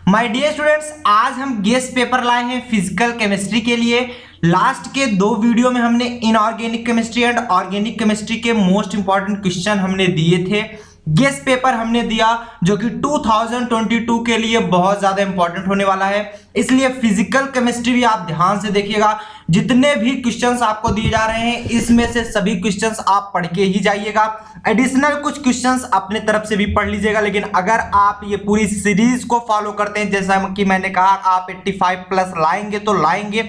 My dear students, आज हम guest paper लाए हैं फिजिकल केमिस्ट्री के लिए। लास्ट के दो वीडियो में हमने inorganic chemistry and organic chemistry के मोस्ट इंपॉर्टेंट क्वेश्चन हमने दिए थे। गेस्ट पेपर हमने दिया जो कि 2022 के लिए बहुत ज्यादा इंपॉर्टेंट होने वाला है, इसलिए फिजिकल केमिस्ट्री भी आप ध्यान से देखिएगा। जितने भी क्वेश्चंस आपको दिए जा रहे हैं इसमें से सभी क्वेश्चंस आप पढ़ के ही जाइएगा। एडिशनल कुछ क्वेश्चंस अपने तरफ से भी पढ़ लीजिएगा, लेकिन अगर आप ये पूरी सीरीज को फॉलो करते हैं, जैसा कि मैंने कहा आप 85 प्लस लाएंगे तो लाएंगे।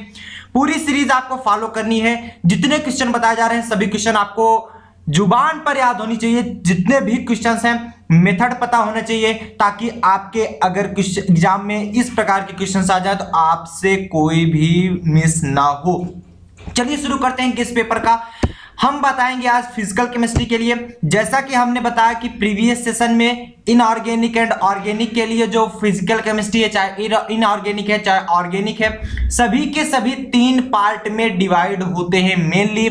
पूरी सीरीज आपको फॉलो करनी है। जितने क्वेश्चन बताए जा रहे हैं सभी क्वेश्चन आपको जुबान पर याद होनी चाहिए। जितने भी क्वेश्चंस हैं मेथड पता होना चाहिए, ताकि आपके अगर एग्जाम में इस प्रकार के क्वेश्चंस आ जाए तो आपसे कोई भी मिस ना हो। चलिए शुरू करते हैं गेस्ट पेपर का। हम बताएंगे आज फिजिकल केमिस्ट्री के लिए, जैसा कि हमने बताया कि प्रीवियस सेशन में इनऑर्गेनिक एंड ऑर्गेनिक के लिए जो फिजिकल केमिस्ट्री है, चाहे इनऑर्गेनिक है चाहे ऑर्गेनिक है, सभी के सभी 3 पार्ट में डिवाइड होते हैं मेनली।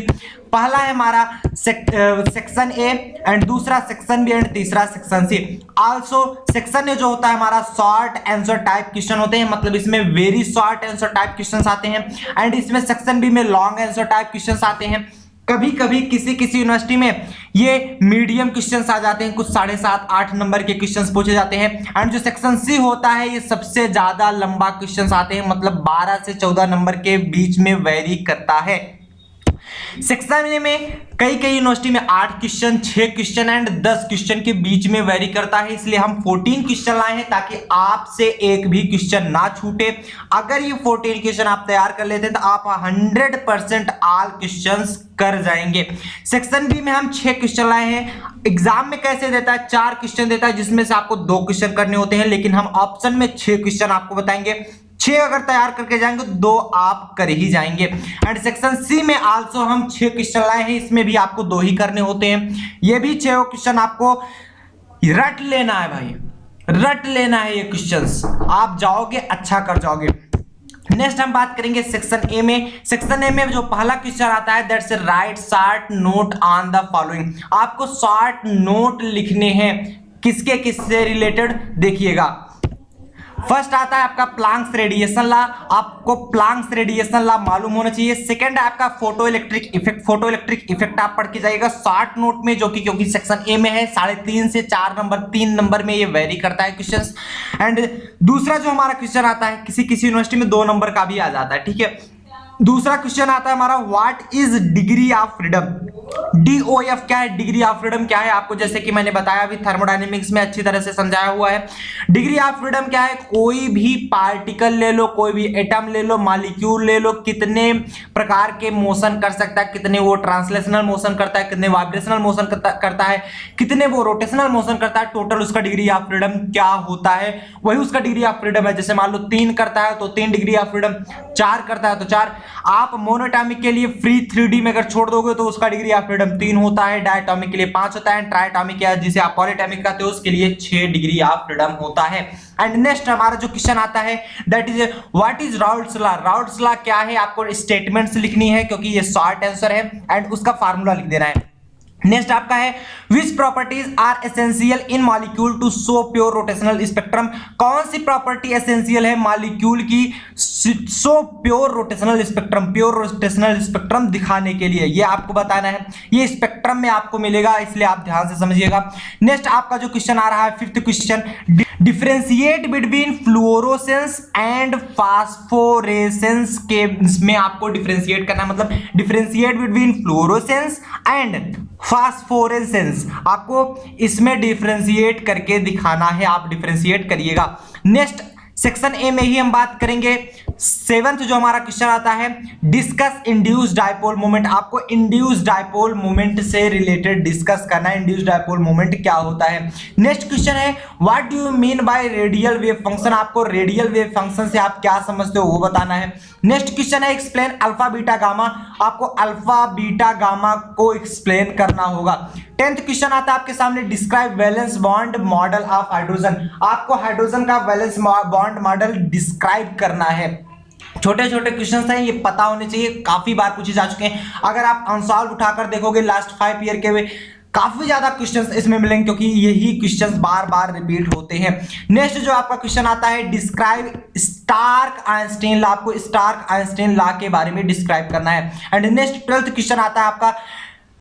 पहला है हमारा सेक्शन ए एंड दूसरा सेक्शन बी एंड तीसरा section C. Also section A जो होता है हमारा शॉर्ट आंसर टाइप क्वेश्चन होते हैं, मतलब इसमें very short answer type questions आते हैं। एंड इसमें सेक्शन बी में लॉन्ग आंसर टाइप क्वेश्चंस आते हैं। कभी कभी किसी यूनिवर्सिटी में ये मीडियम क्वेश्चंस आ जाते हैं, कुछ 7.5-8 नंबर के क्वेश्चंस पूछे जाते हैं। एंड जो सेक्शन सी होता है ये सबसे ज्यादा लंबा क्वेश्चंस आते हैं, मतलब 12 से 14 नंबर के बीच में वेरी करता है। सेक्शन ए में कई यूनिवर्सिटी में 8 क्वेश्चन, 6 क्वेश्चन एंड 10 क्वेश्चन के बीच में वेरी करता है, इसलिए हम 14 क्वेश्चन लाए हैं ताकि आपसे एक भी क्वेश्चन ना छूटे। अगर ये 14 क्वेश्चन आप तैयार कर लेते हैं तो आप 100% ऑल क्वेश्चंस कर जाएंगे। सेक्शन बी में हम 6 क्वेश्चन लाए हैं। एग्जाम में कैसे देता है, 4 क्वेश्चन देता है जिसमें से आपको 2 क्वेश्चन करने होते हैं, लेकिन हम ऑप्शन में 6 क्वेश्चन आपको बताएंगे। 6 अगर तैयार करके जाएंगे तो 2 आप कर ही जाएंगे। एंड सेक्शन सी में आल्सो हम 6 क्वेश्चन लाए हैं, इसमें भी आपको 2 ही करने होते हैं। ये भी 6 क्वेश्चन आपको रट लेना है भाई, रट लेना है। ये क्वेश्चंस आप जाओगे अच्छा कर जाओगे। नेक्स्ट हम बात करेंगे सेक्शन ए में। सेक्शन ए में जो पहला क्वेश्चन आता है that's right short note on the following. आपको शॉर्ट नोट लिखने हैं, किससे रिलेटेड देखिएगा। फर्स्ट आता है आपका प्लांक्स रेडिएशन लॉ, आपको प्लांक्स रेडिएशन लॉ मालूम होना चाहिए। सेकंड है आपका फोटो इलेक्ट्रिक इफेक्ट आप पढ़ के जाइएगा शॉर्ट नोट में, जो कि क्योंकि सेक्शन ए में है 3.5 से 4 नंबर, 3 नंबर में ये वेरी करता है क्वेश्चंस। एंड दूसरा जो हमारा क्वेश्चन आता है किसी यूनिवर्सिटी में 2 नंबर का भी आ जाता है, ठीक है। दूसरा क्वेश्चन आता है हमारा what is degree of freedom. DOF क्या है, डिग्री ऑफ फ्रीडम क्या है, आपको जैसे कि मैंने बताया अभी थर्मोडायनेमिक्स में अच्छी तरह से समझाया हुआ है। डिग्री ऑफ फ्रीडम क्या है, कोई भी पार्टिकल ले लो, कोई भी एटम ले लो, मॉलिक्यूल ले लो, कितने प्रकार के मोशन कर सकता है, कितने वो ट्रांसलेशनल मोशन करता है, कितने वाइब्रेशनल मोशन करता है, कितने वो रोटेशनल मोशन करता है, टोटल उसका डिग्री ऑफ फ्रीडम क्या होता है, वही उसका डिग्री ऑफ फ्रीडम है। जैसे मान लो 3 करता है तो 3 डिग्री ऑफ फ्रीडम, 4 करता है तो 4। आप मोनोटॉमिक के लिए फ्री 3D में अगर छोड़ दोगे तो उसका डिग्री ऑफ फ्रीडम 3 होता है, डायटॉमिक के लिए 5 होता है, ट्राइटॉमिक या जिसे आप पॉलीटॉमिक कहते हो उसके लिए 6 डिग्री ऑफ फ्रीडम होता है। एंड नेक्स्ट हमारा जो क्वेश्चन आता है that is what is Raoult's law. Raoult's law क्या है, आपको स्टेटमेंट्स लिखनी है क्योंकि ये शॉर्ट आंसर है, एंड उसका फार्मूला लिख देना है। नेक्स्ट आपका है which properties are essential in molecule to show pure rotational spectrum. कौन सी प्रॉपर्टी एसेंशियल है मॉलिक्यूल की शो प्योर रोटेशनल स्पेक्ट्रम दिखाने के लिए, ये आपको बताना है। ये स्पेक्ट्रम में आपको मिलेगा, इसलिए आप ध्यान से समझिएगा। नेक्स्ट आपका जो क्वेश्चन आ रहा है 5th question, differentiate between fluorescence and phosphorescence के में आपको डिफरेंशिएट करना है, मतलब differentiate between fluorescence and phosphorescence, आपको इसमें डिफरेंशिएट करके दिखाना है, आप डिफरेंशिएट करिएगा। नेक्स्ट सेक्शन ए में ही हम बात करेंगे 7th जो हमारा क्वेश्चन आता है डिस्कस इंड्यूस डायपोल मोमेंट। आपको इंड्यूस डायपोल मोमेंट से रिलेटेड डिस्कस करना है, इंड्यूस डायपोल मोमेंट क्या होता है। नेक्स्ट क्वेश्चन है what do you mean by radial wave function. आपको रेडियल वेव फंक्शन से आप क्या समझते हो वो बताना है। नेक्स्ट क्वेश्चन है एक्सप्लेन अल्फा बीटा गामा। आपको अल्फा बीटा गामा को एक्सप्लेन करना होगा। 10th क्वेश्चन आता है आपके सामने describe valence bond model of hydrogen. आपको हाइड्रोजन का वैलेंस बॉन्ड मॉडल डिस्क्राइब करना है। छोटे छोटे क्वेश्चंस हैं, ये पता होने चाहिए, काफी बार पूछे जा चुके हैं। अगर आप आंसर उठाकर देखोगे लास्ट 5 ईयर के काफी ज्यादा क्वेश्चंस इसमें मिलेंगे क्योंकि यही क्वेश्चंस बार बार रिपीट होते हैं। नेक्स्ट जो आपका क्वेश्चन आता है, डिस्क्राइब स्टार्क आइंस्टीन लॉ। आपको स्टार्क आइंस्टीन लॉ के बारे में डिस्क्राइब करना है। एंड नेक्स्ट 12th क्वेश्चन आता है आपका,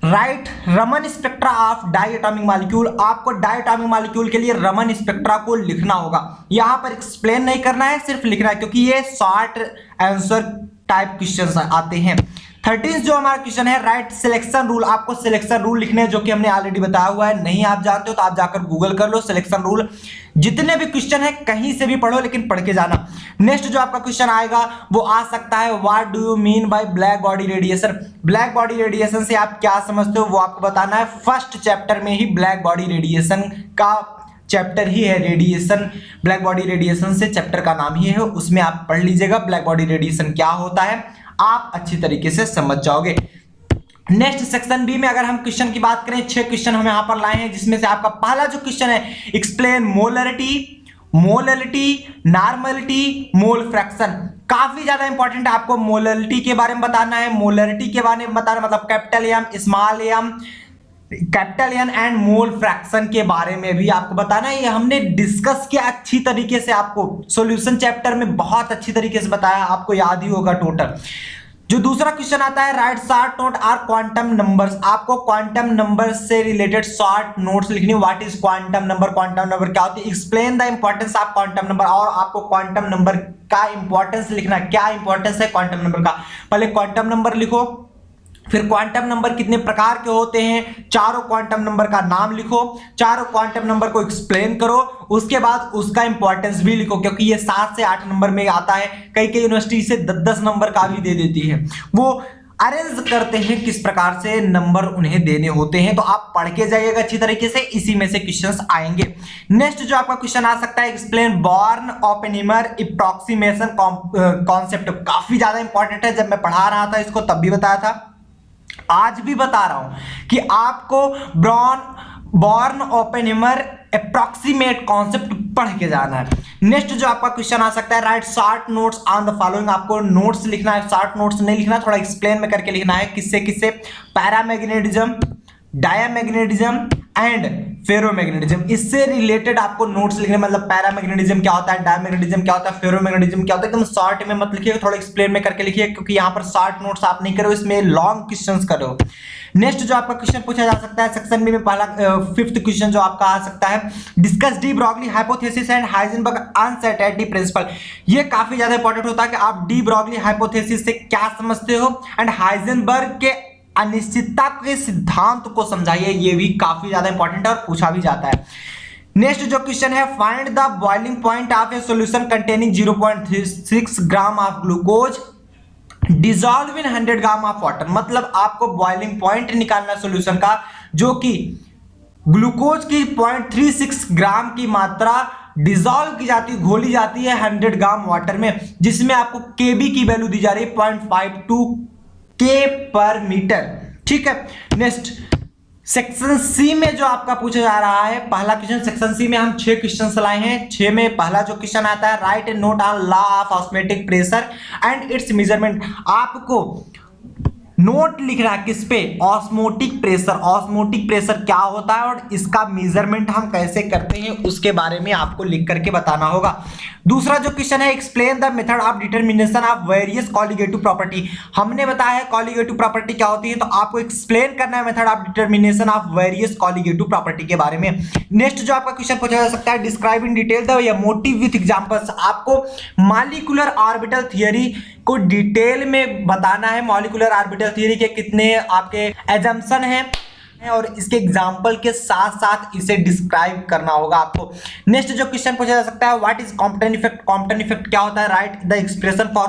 right Raman spectra of diatomic molecule. आपको डायटोमिक मॉलिक्यूल के लिए रमन स्पेक्ट्रा को लिखना होगा। यहां पर एक्सप्लेन नहीं करना है, सिर्फ लिखना है क्योंकि ये शॉर्ट आंसर टाइप क्वेश्चंस आते हैं। 13 जो हमारा क्वेश्चन है, राइट सिलेक्शन रूल। आपको सिलेक्शन रूल लिखने हैं जो कि हमने ऑलरेडी बताया हुआ है। नहीं आप जानते हो तो आप जाकर गूगल कर लो सिलेक्शन रूल। जितने भी क्वेश्चन है कहीं से भी पढ़ो लेकिन पढ़ के जाना। नेक्स्ट जो आपका क्वेश्चन आएगा वो आ सकता है, what do you mean by black body radiation. Black body radiation से आप क्या समझते हो वो आपको बताना है। फर्स्ट चैप्टर में ही ब्लैक बॉडी रेडिएशन का चैप्टर ही है, रेडिएशन। ब्लैक बॉडी रेडिएशन से चैप्टर का नाम ही है, उसमें आप पढ़ लीजिएगा ब्लैक बॉडी रेडिएशन क्या होता है, आप अच्छी तरीके से समझ जाओगे। नेक्स्ट सेक्शन बी में अगर हम क्वेश्चन की बात करें, 6 क्वेश्चन हम यहां पर लाए हैं, जिसमें से आपका पहला जो क्वेश्चन है, explain molarity, molality, normality, mole fraction. काफी ज्यादा इंपॉर्टेंट है, आपको मोललिटी के बारे में बताना है। मोलरिटी के बारे में बताना मतलब capital M, small M, capital N and mole fraction के बारे में भी आपको बताना है। ये हमने डिस्कस किया अच्छी तरीके से, आपको सॉल्यूशन चैप्टर में बहुत अच्छी तरीके से बताया, आपको याद ही होगा टोटल। जो दूसरा क्वेश्चन आता है, write short note are quantum numbers. आपको क्वांटम नंबर से रिलेटेड शॉर्ट नोट्स लिखनी। What is quantum number, quantum number क्या होती है, explain the importance of quantum number. और आपको क्वांटम नंबर का इंपॉर्टेंस लिखना, क्या इंपॉर्टेंस है क्वांटम नंबर का। पहले क्वांटम नंबर लिखो, फिर क्वांटम नंबर कितने प्रकार के होते हैं, चारों क्वांटम नंबर का नाम लिखो, चारों क्वांटम नंबर को एक्सप्लेन करो, उसके बाद उसका इंपॉर्टेंस भी लिखो क्योंकि ये 7 से 8 नंबर में आता है। कई कई यूनिवर्सिटी से 10-10 नंबर का भी दे देती है, वो अरेंज करते हैं किस प्रकार से नंबर उन्हें देने होते हैं। तो आप पढ़ के जाइएगा अच्छी तरीके से, इसी में से क्वेश्चंस आएंगे। नेक्स्ट जो आपका क्वेश्चन आ सकता है, एक्सप्लेन बॉर्न ओपेनहीमर अप्रॉक्सीमेशन कॉन्सेप्ट। काफी ज्यादा इंपॉर्टेंट है, जब मैं पढ़ा रहा था इसको तब भी बताया था, आज भी बता रहा हूं कि आपको बॉर्न ओपेनहीमर अप्रॉक्सीमेट कॉन्सेप्ट पढ़ के जाना है। नेक्स्ट जो आपका क्वेश्चन आ सकता है, write short notes on the following. आपको नोट्स लिखना है, शॉर्ट नोट्स नहीं लिखना, थोड़ा एक्सप्लेन में करके लिखना है। किससे किससे, पैरामैग्नेटिज्म, डायमैग्नेटिज्म एंड फेरोमैग्नेटिज्म। इससे रिलेटेड आपको नोट्स लिखने, मतलब पैरामैग्नेटिज्म क्या होता है, डायमैग्नेटिज्म क्या होता है, फेरोमैग्नेटिज्म क्या होता है। एकदम शॉर्ट में मत लिखिए, थोड़ा एक्सप्लेन में करके लिखिए क्योंकि यहाँ पर शॉर्ट नोट्स आप नहीं करो, इसमें लॉन्ग क्वेश्चंस करो। नेक्स्ट जो आपका क्वेश्चन पूछा जा सकता है सेक्शन बी में, पहला 5th क्वेश्चन जो आपका आ सकता है, discuss de Broglie hypothesis and Heisenberg uncertainty principle. ये काफी ज्यादा इंपॉर्टेंट होता है कि आप डी ब्रॉगली हाइपोथेसिस से क्या समझते हो एंड हाइजेनबर्ग के अनिश्चितता के सिद्धांत को समझाइए। ये भी काफी ज्यादा इंपॉर्टेंट है और पूछा भी जाता है। नेक्स्ट जो क्वेश्चन है, find the boiling point of A solution containing 0.36 gram of glucose dissolve in 100 gram of water. मतलब आपको बॉइलिंग पॉइंट निकालना सॉल्यूशन का, जो कि ग्लूकोज की 0.36 ग्राम की मात्रा डिसॉल्व की जाती है, घोली जाती है 100 ग्राम वाटर में, जिसमें आपको केबी की वैल्यू दी जा रही है 0.52 के पर मीटर। ठीक है। नेक्स्ट सेक्शन सी में जो आपका पूछा जा रहा है, पहला क्वेश्चन सेक्शन सी में हम 6 क्वेश्चन लाए हैं। 6 में पहला जो क्वेश्चन आता है, right A note on law of osmotic pressure and it's measurement. आपको नोट लिखना है किस पे, ऑस्मोटिक प्रेशर। ऑस्मोटिक प्रेशर क्या होता है और इसका मेजरमेंट हम कैसे करते हैं उसके बारे में आपको लिख करके बताना होगा। दूसरा जो क्वेश्चन है, explain the method of determination of various colligative property. हमने बताया है कॉलिगेटिव प्रॉपर्टी क्या होती है, तो आपको एक्सप्लेन करना है method of determination of various colligative property के बारे में। नेक्स्ट जो आपका क्वेश्चन पूछा जा सकता है, describe in detail the motive with examples. आपको मॉलिक्यूलर ऑर्बिटल थियरी को डिटेल में बताना है। मॉलिक्यूलर ऑर्बिटल थियरी के कितने आपके एजम्पशन हैं और इसके एग्जाम्पल के साथ साथ इसे डिस्क्राइब करना होगा आपको। नेक्स्ट जो क्वेश्चन पूछा जा सकता है, what is Compton effect. Compton effect क्या होता है, write the expression for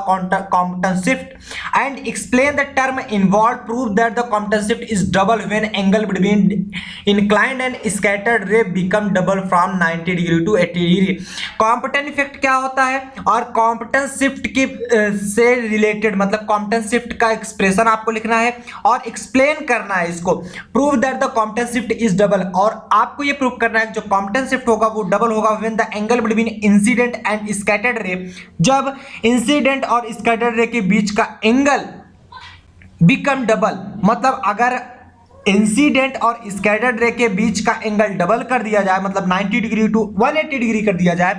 Compton shift and explain the term involve, prove that the Compton shift is double when angle between inclined and scattered ray become double from 90 degree to 80 degree. कॉम्पटन effect क्या होता है और Compton shift के से related, मतलब Compton shift का expression आपको लिखना है और एक्सप्लेन करना है इसको। Prove that the Compton shift is double, और आपको ये प्रूव करना है जो कॉम्पटन शिफ्ट होगा वो डबल होगा when the angle between incident and scattered रे, जब इंसिडेंट और स्कैटर्ड रे के बीच का एंगल बिकम डबल, मतलब अगर इंसिडेंट और स्कैटर्ड रे के बीच का एंगल डबल कर दिया जाए, मतलब 90 डिग्री टू 180 डिग्री कर दिया जाए,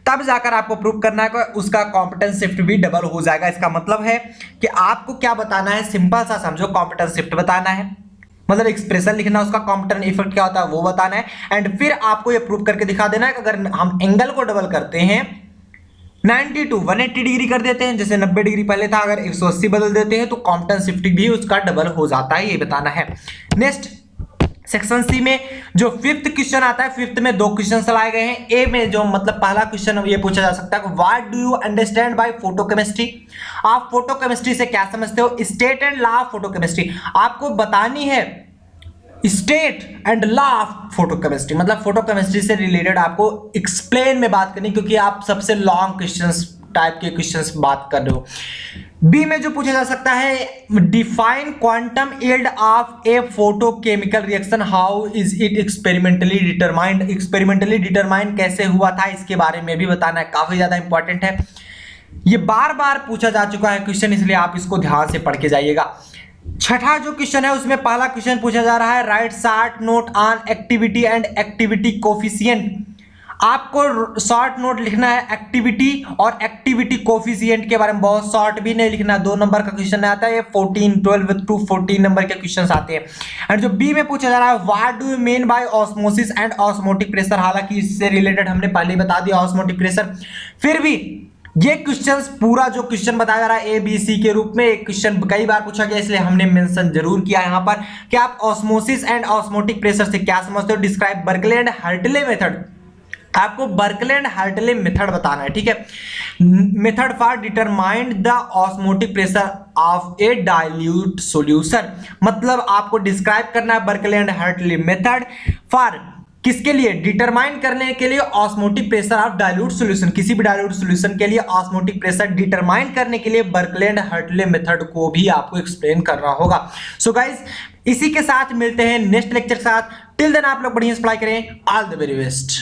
तब जाकर आपको प्रूव करना है कि उसका कॉम्पिटेंस शिफ्ट भी डबल हो जाएगा। इसका मतलब है कि आपको क्या बताना है, सिंपल सा समझो, कॉम्पिटेंस शिफ्ट बताना है, मतलब एक्सप्रेशन लिखना, उसका कॉम्पिटेंट इफेक्ट क्या होता है वो बताना है, एंड फिर आपको ये प्रूव करके दिखा देना है कि अगर हम एंगल को डबल करते हैं 90 टू 180 डिग्री कर देते हैं, जैसे 90 डिग्री पहले था, अगर 180 बदल देते हैं तो कॉम्पिटेंस शिफ्ट भी उसका डबल हो जाता है, ये बताना है। नेक्स्ट सेक्शन सी में जो फिफ्थ क्वेश्चन आता है, फिफ्थ में दो क्वेश्चन लाए गए हैं। ए में जो मतलब पहला क्वेश्चन ये पूछा जा सकता है, what do you understand by photochemistry, आप फोटोकेमिस्ट्री से क्या समझते हो। State and law of photochemistry, आपको बतानी है state and law of photochemistry, मतलब फोटोकेमिस्ट्री से रिलेटेड आपको एक्सप्लेन में बात करनी, क्योंकि आप सबसे लॉन्ग क्वेश्चंस टाइप के क्वेश्चंस बात कर रहे हो। बी में जो पूछा जा सकता है, define quantum yield of A photochemical reaction, how is it experimentally determined, experimentally determine कैसे हुआ था, इसके बारे में भी बताना है, काफी ज्यादा इंपॉर्टेंट है। ये बार बार पूछा जा चुका है क्वेश्चन, इसलिए आप इसको ध्यान से पढ़ के जाइएगा। छठा जो क्वेश्चन है उसमें पहला क्वेश्चन पूछा जा रहा है, write short note on activity and activity coefficient, आपको शॉर्ट नोट लिखना है एक्टिविटी और एक्टिविटी कोफिशिएंट के बारे में, बहुत शॉर्ट भी नहीं लिखना, 2 नंबर का क्वेश्चन आता है, 12 टू 14 नंबर के क्वेश्चन आते हैं। एंड जो बी में पूछा जा रहा है, what do you mean by osmosis and osmotic pressure, हालांकि इससे रिलेटेड हमने पहले ही बता दिया ऑस्मोटिक प्रेशर, फिर भी ये क्वेश्चंस पूरा जो क्वेश्चन बताया जा रहा है ए बी सी के रूप में, एक क्वेश्चन कई बार पूछा गया, इसलिए हमने मेंशन जरूर किया यहाँ पर कि आप ऑस्मोसिस एंड ऑस्मोटिक प्रेशर से क्या समझते हो। Describe Berkeley and Hartley method, आपको बर्कले एंड हार्टले मेथड बताना है, ठीक है। Method for determined the osmotic pressure of A dilute solution, मतलब आपको डिस्क्राइब करना है Berkeley and Hartley method for किसके लिए, डिटरमाइन करने के लिए osmotic pressure of dilute solution, किसी भी डाइल्यूट सॉल्यूशन के लिए ऑस्मोटिक प्रेशर डिटरमाइन करने के लिए बर्कले एंड हार्टले मेथड को भी आपको एक्सप्लेन करना होगा। सो गाइस, इसी के साथ मिलते हैं नेक्स्ट लेक्चर के साथ। टिल देन आप लोग बढ़िया से पढ़ाई करें। All the very best.